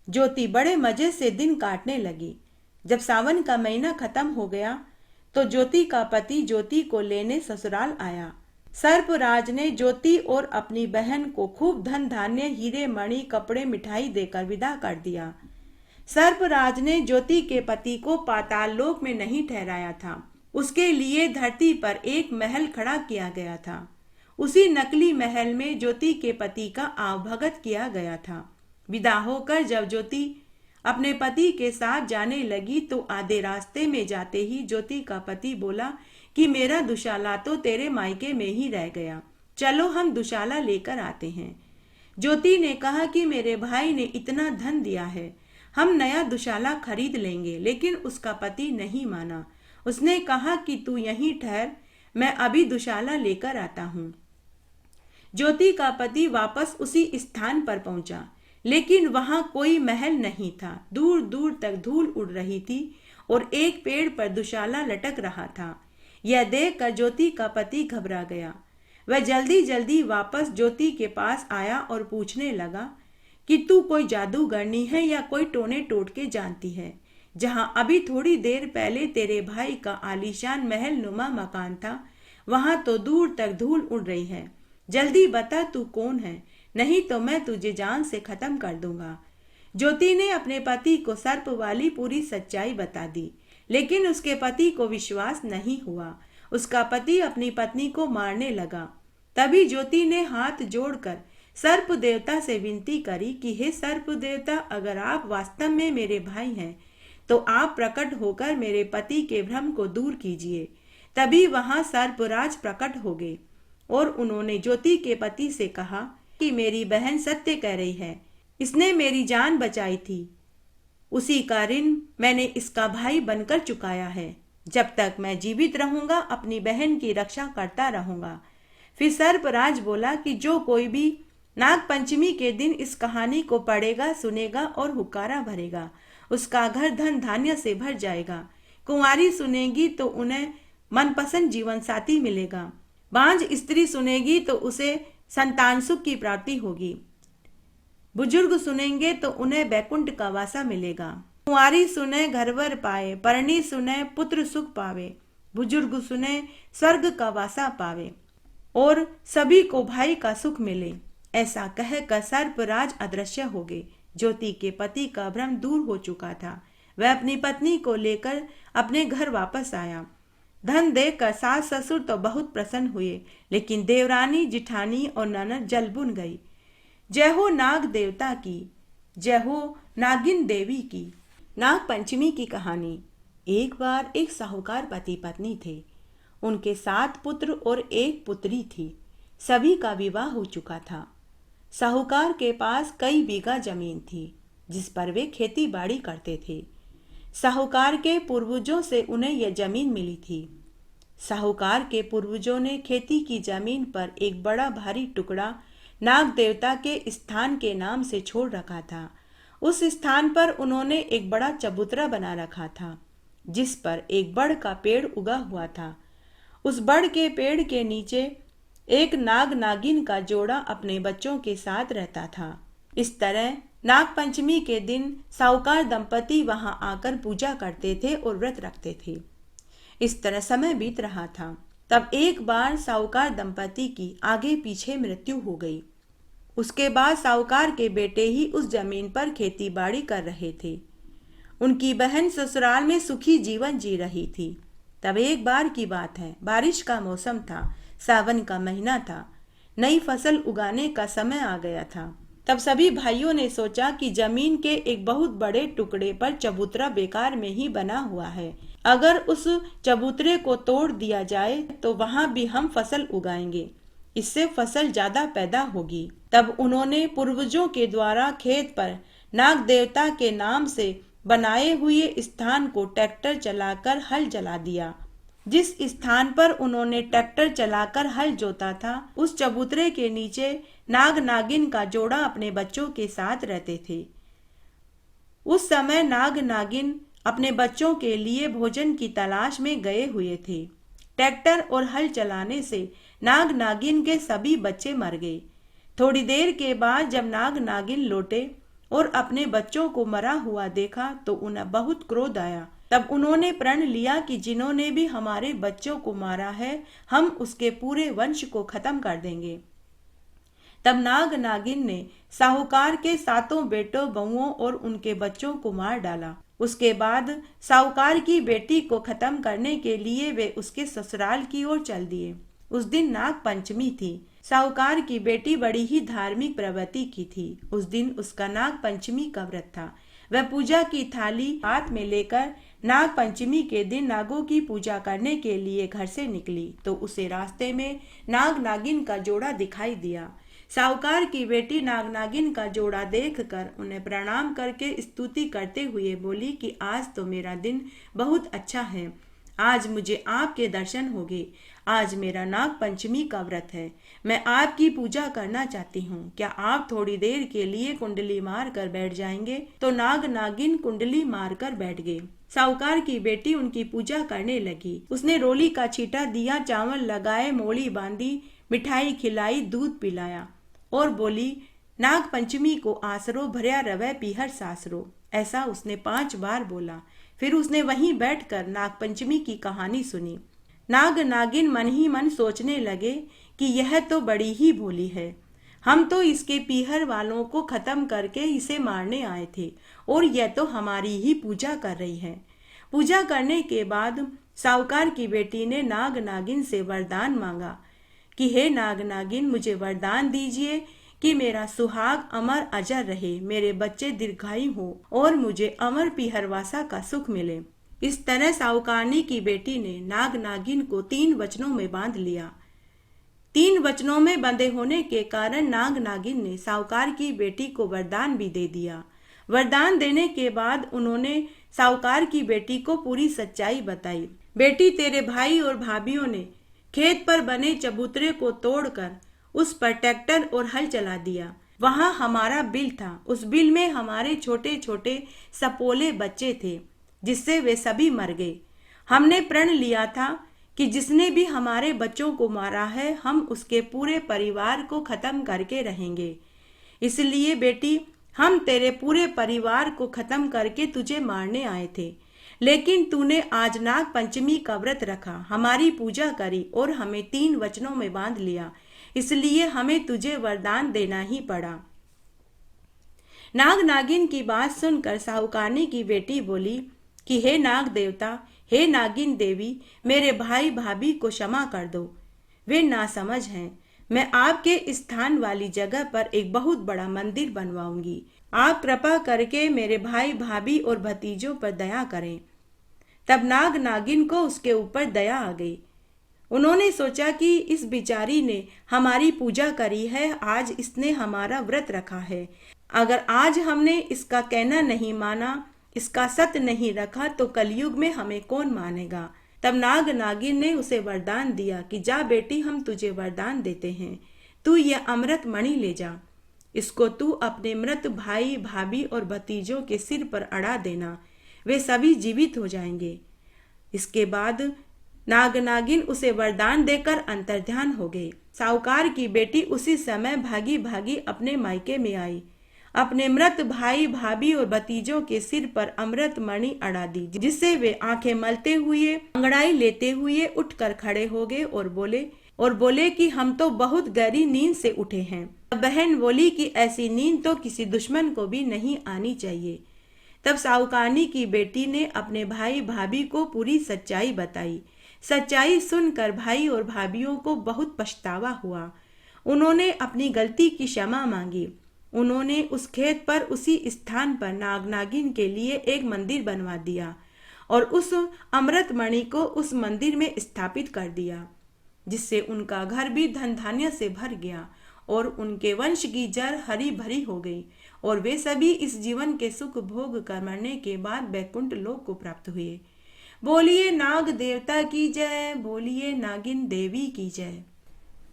A: ज्योति बड़े मजे से दिन काटने लगी। जब सावन का महीना खत्म हो गया तो ज्योति का पति ज्योति को लेने ससुराल आया। सर्पराज ने ज्योति और अपनी बहन को खूब धन धान्य, हीरे मणि, कपड़े, मिठाई देकर विदा कर दिया। सर्पराज ने ज्योति के पति को पाताल लोक में नहीं ठहराया था। उसके लिए धरती पर एक महल खड़ा किया गया था। उसी नकली महल में ज्योति के पति का आवभगत किया गया था। विदा होकर जब ज्योति अपने पति के साथ जाने लगी तो आधे रास्ते में जाते ही ज्योति का पति बोला कि मेरा दुशाला तो तेरे मायके में ही रह गया, चलो हम दुशाला लेकर आते हैं। ज्योति ने कहा कि मेरे भाई ने इतना धन दिया है, हम नया दुशाला खरीद लेंगे, लेकिन उसका पति नहीं माना। उसने कहा कि तू यहीं ठहर, मैं अभी दुशाला लेकर आता हूँ। ज्योति का पति वापस उसी स्थान पर पहुंचा, लेकिन वहां कोई महल नहीं था। दूर दूर तक धूल उड़ रही थी और एक पेड़ पर दुशाला लटक रहा था। यह देखकर ज्योति का पति घबरा गया। वह जल्दी जल्दी वापस ज्योति के पास आया और पूछने लगा कि तू कोई जादूगरनी है या कोई टोने टोटके जानती है जहां अभी थोड़ी देर पहले तेरे भाई का आलीशान महल नुमा मकान था, वहां तो दूर तक धूल उड़ रही है। जल्दी बता तू कौन है, नहीं तो मैं तुझे जान से खत्म कर दूंगा। ज्योति ने अपने पति को सर्प वाली पूरी सच्चाई बता दी, लेकिन उसके पति को विश्वास नहीं हुआ। उसका पति अपनी पत्नी को मारने लगा। तभी ज्योति ने हाथ जोड़कर सर्प देवता से विनती करी कि हे सर्प देवता, अगर आप वास्तव में मेरे भाई हैं तो आप प्रकट होकर मेरे पति के भ्रम को दूर कीजिए। तभी वहां सर्पराज प्रकट हो गए और उन्होंने ज्योति के पति से कहा कि मेरी बहन सत्य कह रही है, इसने मेरी जान बचाई थी, उसी का ऋण मैंने इसका भाई बनकर चुकाया है। जब तक मैं जीवित रहूंगा अपनी बहन की रक्षा करता रहूंगा। फिर सर्पराज बोला कि जो कोई भी नाग पंचमी के दिन इस कहानी को पढ़ेगा, सुनेगा और हुक्कारा भरेगा, उसका घर धन धान्य से भर जाएगा। कुंवारी सुनेगी तो उन्हें मनपसंद जीवन साथी मिलेगा। बांझ स्त्री सुनेगी तो उसे संतान सुख की प्राप्ति होगी। बुजुर्ग सुनेंगे तो उन्हें बैकुंठ का वासा मिलेगा। कुंवारी सुने घरवर पाए, परणी सुने पुत्र सुख पावे, बुजुर्ग सुने स्वर्ग का वासा पावे और सभी को भाई का सुख मिले। ऐसा कहकर सर्पराज अदृश्य हो गए। ज्योति के पति का भ्रम दूर हो चुका था। वह अपनी पत्नी को लेकर अपने घर वापस आया। धन देखकर सास ससुर तो बहुत प्रसन्न हुए, लेकिन देवरानी, जिठानी और ननद जल बुन गई। जय हो नाग देवता की, जय हो नागिन देवी की। नाग पंचमी की कहानी। एक बार एक साहूकार पति पत्नी थे। उनके 7 पुत्र और 1 पुत्री थी। सभी का विवाह हो चुका था। साहूकार के पास कई बीघा जमीन थी जिस पर वे खेती बाड़ी करते थे। साहूकार के पूर्वजों से उन्हें यह जमीन मिली थी। साहूकार के पूर्वजों ने खेती की जमीन पर एक बड़ा भारी टुकड़ा नाग देवता के स्थान के नाम से छोड़ रखा था। उस स्थान पर उन्होंने एक बड़ा चबूतरा बना रखा था जिस पर एक बड़ का पेड़ उगा हुआ था। उस बड़ के पेड़ के नीचे एक नाग नागिन का जोड़ा अपने बच्चों के साथ रहता था। इस तरह नाग पंचमी के दिन साहूकार दंपति वहां आकर पूजा करते थे और व्रत रखते थे। इस तरह समय बीत रहा था। तब एक बार साहूकार दंपति की आगे पीछे मृत्यु हो गई। उसके बाद साहूकार के बेटे ही उस जमीन पर खेती बाड़ी कर रहे थे। उनकी बहन ससुराल में सुखी जीवन जी रही थी। तब एक बार की बात है, बारिश का मौसम था, सावन का महीना था, नई फसल उगाने का समय आ गया था। तब सभी भाइयों ने सोचा कि जमीन के एक बहुत बड़े टुकड़े पर चबूतरा बेकार में ही बना हुआ है। अगर उस चबूतरे को तोड़ दिया जाए तो वहां भी हम फसल उगाएंगे, इससे फसल ज्यादा पैदा होगी। तब उन्होंने पूर्वजों के द्वारा खेत पर नाग देवता के नाम से बनाए हुए स्थान को ट्रैक्टर चलाकर हल जला दिया। जिस स्थान पर उन्होंने ट्रैक्टर चलाकर हल जोता था, उस चबूतरे के नीचे नाग नागिन का जोड़ा अपने बच्चों के साथ रहते थे। उस समय नाग नागिन अपने बच्चों के लिए भोजन की तलाश में गए हुए थे। ट्रैक्टर और हल चलाने से नाग नागिन के सभी बच्चे मर गए। थोड़ी देर के बाद जब नाग नागिन लौटे और अपने बच्चों को मरा हुआ देखा तो उन्हें बहुत क्रोध आया। तब उन्होंने प्रण लिया कि जिन्होंने भी हमारे बच्चों को मारा है, हम उसके पूरे वंश को खत्म कर देंगे। तब नाग नागिन ने साहूकार के 7 बेटों, बहुओं और उनके बच्चों को मार डाला। उसके बाद साहूकार की बेटी को खत्म करने के लिए वे उसके ससुराल की ओर चल दिए। उस दिन नाग पंचमी थी। साहूकार की बेटी बड़ी ही धार्मिक प्रवृत्ति की थी। उस दिन उसका नाग पंचमी का व्रत था। वह पूजा की थाली हाथ में लेकर नाग पंचमी के दिन नागों की पूजा करने के लिए घर से निकली तो उसे रास्ते में नाग नागिन का जोड़ा दिखाई दिया। साहूकार की बेटी नाग नागिन का जोड़ा देखकर उन्हें प्रणाम करके स्तुति करते हुए बोली कि आज तो मेरा दिन बहुत अच्छा है, आज मुझे आपके दर्शन होंगे। आज मेरा नाग पंचमी का व्रत है, मैं आपकी पूजा करना चाहती हूँ। क्या आप थोड़ी देर के लिए कुंडली मार कर बैठ जाएंगे? तो नाग नागिन कुंडली मार कर बैठ गए। साहूकार की बेटी उनकी पूजा करने लगी। उसने रोली का छींटा दिया, चावल लगाए, मोली बांधी, मिठाई खिलाई, दूध पिलाया और बोली, नाग पंचमी को आसरो भर्या रवै पीहर सासरो। ऐसा उसने 5 बार बोला। फिर उसने वहीं बैठकर नागपंचमी की कहानी सुनी। नाग नागिन मन ही मन सोचने लगे कि यह तो बड़ी ही भोली है। हम तो इसके पीहर वालों को खत्म करके इसे मारने आए थे और यह तो हमारी ही पूजा कर रही है। पूजा करने के बाद साहूकार की बेटी ने नाग नागिन से वरदान मांगा कि हे नाग नागिन, मुझे वरदान दीजिए कि मेरा सुहाग अमर अजर रहे, मेरे बच्चे दीर्घायु हो और मुझे अमर पीहरवासा का सुख मिले। इस तरह साहूकारनी की बेटी ने नाग नागिन को 3 वचनों में बांध लिया। 3 वचनों में बंधे होने के कारण नाग नागिन ने साहूकार की बेटी को वरदान भी दे दिया। वरदान देने के बाद उन्होंने साहूकार की बेटी को पूरी सच्चाई बताई। बेटी, तेरे भाई और भाभीियों ने खेत पर बने चबूतरे को तोड़कर उस पर ट्रैक्टर और हल चला दिया। वहां हमारा बिल था। उस बिल में हमारे छोटे छोटे सपोले बच्चे थे, जिससे वे सभी मर गए। हमने प्रण लिया था कि जिसने भी हमारे बच्चों को मारा है, हम उसके पूरे परिवार को खत्म करके रहेंगे। इसलिए बेटी, हम तेरे पूरे परिवार को खत्म करके तुझे मारने आए थे, लेकिन तूने आज नाग पंचमी का व्रत रखा, हमारी पूजा करी और हमें 3 वचनों में बांध लिया, इसलिए हमें तुझे वरदान देना ही पड़ा। नाग नागिन की बात सुनकर साहूकारनी की बेटी बोली कि हे नाग देवता, हे नागिन देवी, मेरे भाई भाभी को क्षमा कर दो, वे नासमझ हैं। मैं आपके स्थान वाली जगह पर एक बहुत बड़ा मंदिर बनवाऊंगी। आप कृपा करके मेरे भाई भाभी और भतीजों पर दया करें। तब नाग नागिन को उसके ऊपर दया आ गई। उन्होंने सोचा कि इस बिचारी ने हमारी पूजा करी है, आज इसने हमारा व्रत रखा है। अगर आज हमने इसका कहना नहीं माना, इसका सत्य नहीं रखा, तो कलयुग में हमें कौन मानेगा। तब नाग नागिन ने उसे वरदान दिया कि जा बेटी, हम तुझे वरदान देते हैं, तू यह अमृत मणि ले जा। इसको तू अपने मृत भाई भाभी और भतीजों के सिर पर अड़ा देना, वे सभी जीवित हो जाएंगे। इसके बाद नाग नागिन उसे वरदान देकर अंतर्ध्यान हो गए। साहूकार की बेटी उसी समय भागी भागी अपने मायके में आई। अपने मृत भाई भाभी और भतीजों के सिर पर अमृत मणि अड़ा दी, जिससे वे आंखें मलते हुए, अंगड़ाई लेते हुए उठकर खड़े हो गए और बोले कि हम तो बहुत गहरी नींद से उठे हैं। बहन बोली कि ऐसी नींद तो किसी दुश्मन को भी नहीं आनी चाहिए। तब साहूकारनी की बेटी ने अपने भाई भाभी को पूरी सच्चाई बताई। सच्चाई सुनकर भाई और भाभीियों को बहुत पछतावा हुआ। उन्होंने अपनी गलती की क्षमा मांगी। उन्होंने उस खेत पर उसी स्थान पर नाग नागिन के लिए एक मंदिर बनवा दिया और उस अमृत मणि को उस मंदिर में स्थापित कर दिया, जिससे उनका घर भी धन धान्य से भर गया और उनके वंश की जड़ हरी भरी हो गई और वे सभी इस जीवन के सुख भोग कर मरने के बाद बैकुंठ लोक को प्राप्त हुए। बोलिए नाग देवता की जय, बोलिए नागिन देवी की जय।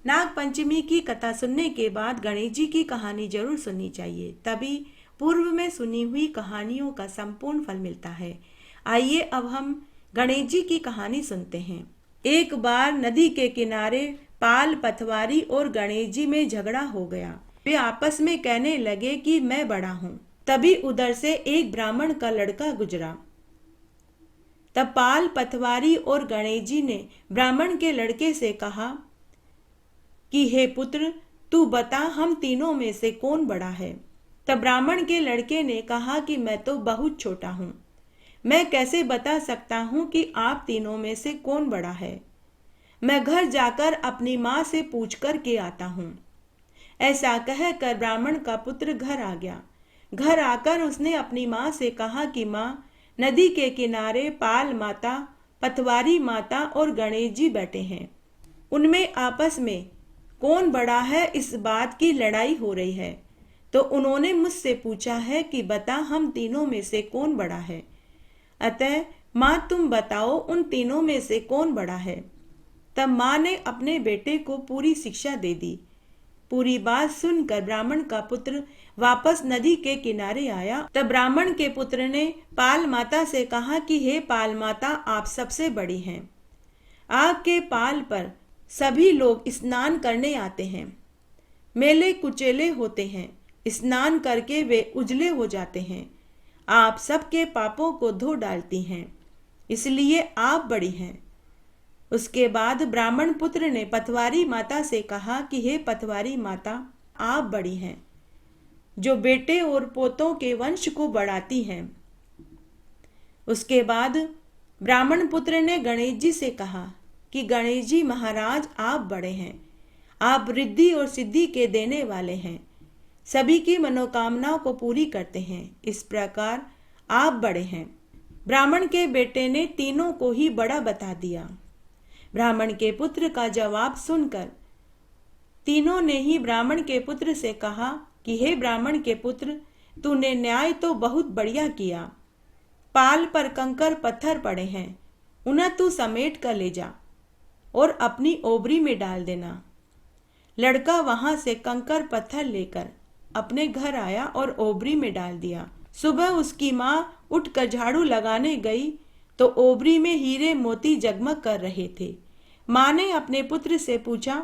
A: नाग पंचमी की कथा सुनने के बाद गणेश जी की कहानी जरूर सुननी चाहिए, तभी पूर्व में सुनी हुई कहानियों का संपूर्ण फल मिलता है। आइए अब हम गणेश जी की कहानी सुनते हैं। एक बार नदी के किनारे पाल, पथवारी और गणेश जी में झगड़ा हो गया। वे आपस में कहने लगे कि मैं बड़ा हूँ। तभी उधर से एक ब्राह्मण का लड़का गुजरा। तब पाल, पथवारी और गणेश जी ने ब्राह्मण के लड़के से कहा कि हे पुत्र, तू बता हम तीनों में से कौन बड़ा है। तब ब्राह्मण के लड़के ने कहा कि मैं तो बहुत छोटा हूँ, मैं कैसे बता सकता हूँ कि आप तीनों में से कौन बड़ा है। मैं घर जाकर अपनी माँ से पूछ कर के आता हूँ। ऐसा कहकर ब्राह्मण का पुत्र घर आ गया। घर आकर उसने अपनी माँ से कहा कि माँ, नदी के किनारे पाल माता, पथवारी माता और गणेश जी बैठे हैं। उनमें आपस में कौन बड़ा है इस बात की लड़ाई हो रही है। तो उन्होंने मुझसे पूछा है कि बता हम तीनों में से कौन बड़ा है। अतः माँ तुम बताओ उन तीनों में से कौन बड़ा है। तब माँ ने अपने बेटे को पूरी शिक्षा दे दी। पूरी बात सुनकर ब्राह्मण का पुत्र वापस नदी के किनारे आया। तब ब्राह्मण के पुत्र ने पाल माता से कहा कि हे पाल माता, आप सबसे बड़ी हैं। आपके पाल पर सभी लोग स्नान करने आते हैं। मेले कुचेले होते हैं, स्नान करके वे उजले हो जाते हैं। आप सबके पापों को धो डालती हैं, इसलिए आप बड़ी हैं। उसके बाद ब्राह्मण पुत्र ने पतवारी माता से कहा कि हे पतवारी माता, आप बड़ी हैं, जो बेटे और पोतों के वंश को बढ़ाती हैं। उसके बाद ब्राह्मण पुत्र ने गणेश जी से कहा कि गणेश जी महाराज, आप बड़े हैं, आप रिद्धि और सिद्धि के देने वाले हैं, सभी की मनोकामनाओं को पूरी करते हैं, इस प्रकार आप बड़े हैं। ब्राह्मण के बेटे ने तीनों को ही बड़ा बता दिया। ब्राह्मण के पुत्र का जवाब सुनकर तीनों ने ही ब्राह्मण के पुत्र से कहा कि हे ब्राह्मण के पुत्र, तूने न्याय तो बहुत बढ़िया किया। पाल पर कंकर पत्थर पड़े हैं, उन्हें तू समेट कर ले जा और अपनी ओबरी में डाल देना। लड़का वहां से कंकर पत्थर लेकर अपने घर आया और ओबरी में डाल दिया। सुबह उसकी माँ उठकर झाड़ू लगाने गई तो ओबरी में हीरे मोती जगमग कर रहे थे। माँ ने अपने पुत्र से पूछा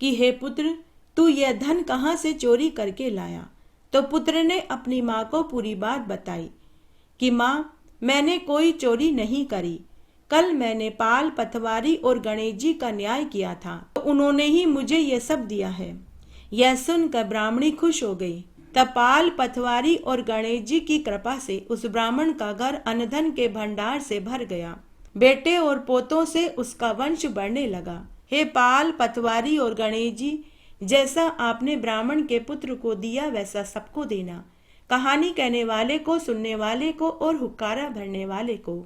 A: कि हे पुत्र, तू यह धन कहाँ से चोरी करके लाया? तो पुत्र ने अपनी माँ को पूरी बात बताई कि माँ, मैंने कोई चोरी नहीं करी। कल मैंने पाल, पतवारी और गणेश जी का न्याय किया था, तो उन्होंने ही मुझे यह सब दिया है। यह सुनकर ब्राह्मणी खुश हो गई। तब पाल, पतवारी और गणेश जी की कृपा से उस ब्राह्मण का घर अन्न के भंडार से भर गया। बेटे और पोतों से उसका वंश बढ़ने लगा। हे पाल, पतवारी और गणेश जी, जैसा आपने ब्राह्मण के पुत्र को दिया वैसा सबको देना, कहानी कहने वाले को, सुनने वाले को और हुक्कारा भरने वाले को।